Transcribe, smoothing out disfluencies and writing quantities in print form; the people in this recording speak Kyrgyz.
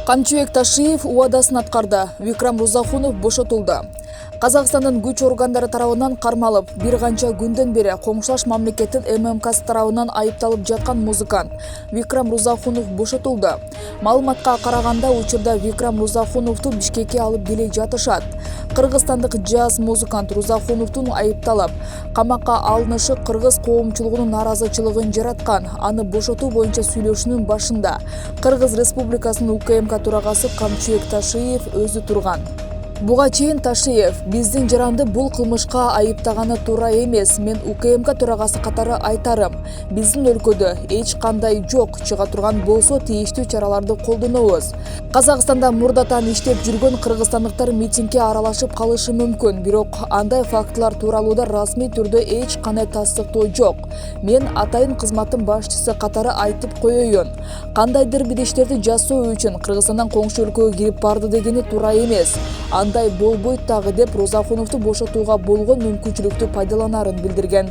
Камчыбек Ташиев убадасын аткарды. Викрам Рузахунов бошотулду. Казакстандын күч органдары тарабынан кармалып, бир канча күндөн бери коңшулаш мамлекеттин ММК тарабынан айыпталып жаткан музыкант Викрам Рузахунов бошотулду. Маалыматка караганда, учурда Викрам Рузахуновду Бишкекке алып келе жатышат. Кыргызстандык джаз музыкант Рузахуновдун айыпталып, камакка алынышы кыргыз коомчулугунун наразычылыгын жараткан. Аны бошотуу боюнча сүйлөшүүнүн башында Кыргыз Республикасынын УКМК төрагасы Камчыбек Ташиев өзү турган. Буга чейин Ташиев: биздин жаранды бул кылмышка айыптаганы туура эмес. Мен УКМК төрагасы катары айтарым, биздин өлкөдө эч кандай жок, чыга турган болсо тийиштүү чараларды колдонобуз. Казакстанда мурдатан иштеп жүргөн кыргызстандыктар митингге аралашып калышы мүмкүн, бирок андай фактылар тууралууда расмий түрдө эч кандай тастыктоо жок. Мен атайын кызматтын башчысы катары айтып коеюн. Кандайдыр бир иштерди жасоо үчүн Кыргызстандан коңшу өлкөгө кирип барды дегени туура эмес. Андай болбойт дагы деп Рузахуновду бошотууга болгон мүмкүнчүлүктү пайдаланарын билдирген.